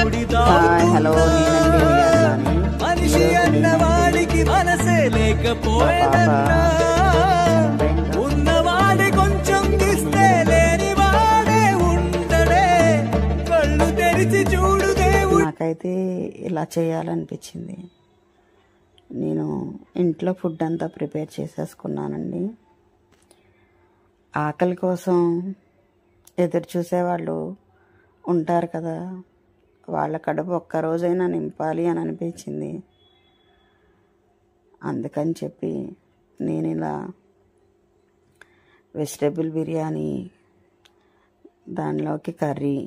Hi hello నేనండి మీ అన్నాని. మనిషి అన్నవాడికి మనసే లేకపోయేదన్నా, ఉన్నవాడి కొంచెం ఇస్తే లేని వాడే ఉండడే. కళ్ళు తెరిచి చూడు దేవుడు. నాకైతే ఇలా చేయాలనిపించింది. నేను ఇంట్లో ఫుడ్ అంతా ప్రిపేర్ చేసేసుకున్నానండి. ఆకలి కోసం ఎదురు చూసేవాళ్ళు ఉంటారు కదా, వాళ్ళ కడుపు ఒక్కరోజైనా నింపాలి అని అనిపించింది. అందుకని చెప్పి నేను ఇలా వెజిటేబుల్ బిర్యానీ, దానిలోకి కర్రీ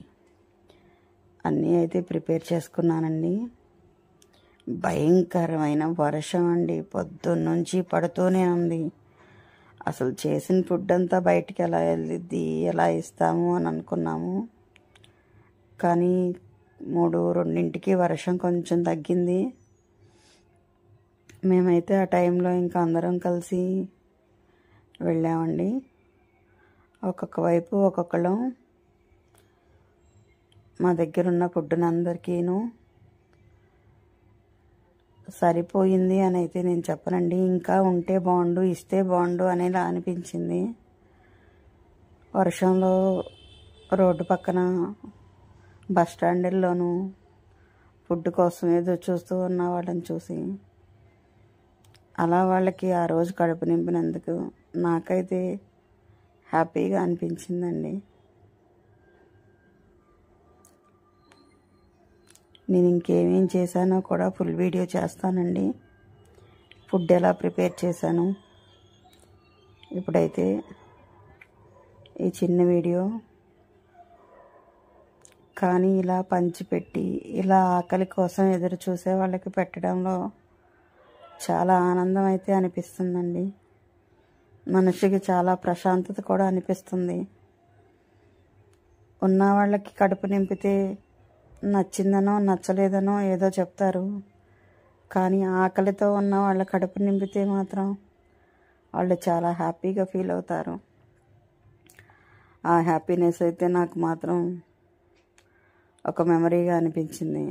అన్నీ అయితే ప్రిపేర్ చేసుకున్నానండి. భయంకరమైన వర్షం అండి, పొద్దున్నుంచి పడుతూనే ఉంది. అసలు చేసిన ఫుడ్ అంతా బయటికి ఎలా వెళ్ళిద్ది, ఎలా ఇస్తాము అని అనుకున్నాము. కానీ 3-2కి వర్షం కొంచెం తగ్గింది. మేమైతే ఆ టైంలో ఇంకా అందరం కలిసి వెళ్ళామండి. ఒక్కొక్క వైపు ఒక్కొక్కళ్ళం మా దగ్గర ఉన్న ఫుడ్ని అందరికీను సరిపోయింది అని అయితే నేను చెప్పనండి. ఇంకా ఉంటే బాగుండు, ఇస్తే బాగుండు అనేలా అనిపించింది. వర్షంలో రోడ్డు పక్కన బస్ స్టాండ్లోనూ ఫుడ్ కోసం ఏదో చూస్తూ ఉన్న వాళ్ళని చూసి అలా వాళ్ళకి ఆ రోజు కడుపు నింపినందుకు నాకైతే హ్యాపీగా అనిపించిందండి. నేను ఇంకేమేం చేశానో కూడా ఫుల్ వీడియో చేస్తానండి. ఫుడ్ ఎలా ప్రిపేర్ చేశాను. ఇప్పుడైతే ఈ చిన్న వీడియో కానీ ఇలా పంచిపెట్టి ఇలా ఆకలి కోసం ఎదురు చూసే వాళ్ళకి పెట్టడంలో చాలా ఆనందం అయితే అనిపిస్తుందండి. మనిషికి చాలా ప్రశాంతత కూడా అనిపిస్తుంది. ఉన్న వాళ్ళకి కడుపు నింపితే నచ్చిందనో నచ్చలేదనో ఏదో చెప్తారు, కానీ ఆకలితో ఉన్న వాళ్ళ కడుపు నింపితే మాత్రం వాళ్ళు చాలా హ్యాపీగా ఫీల్ అవుతారు. ఆ హ్యాపీనెస్ అయితే నాకు మాత్రం ఒక మెమరీగా అనిపించింది.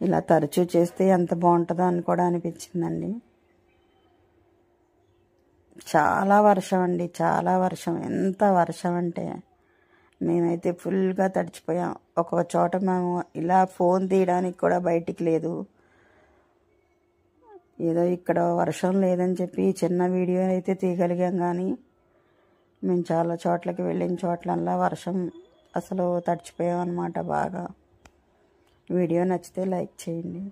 ఇలా తరచూ చేస్తే ఎంత బాగుంటుందో అని కూడా అనిపించిందండి. చాలా వర్షం అండి, చాలా వర్షం. ఎంత వర్షం అంటే మేమైతే ఫుల్గా తడిచిపోయాం. ఒక్కొక్క చోట మేము ఇలా ఫోన్ తీయడానికి కూడా బయటికి లేదు. ఏదో ఇక్కడ వర్షం లేదని చెప్పి చిన్న వీడియో అయితే తీయగలిగాం, కానీ మేము చాలా చోట్లకి వెళ్ళిన చోట్లల్లా వర్షం అసలు తడిచిపోయాం అన్నమాట బాగా. వీడియో నచ్చితే లైక్ చేయండి.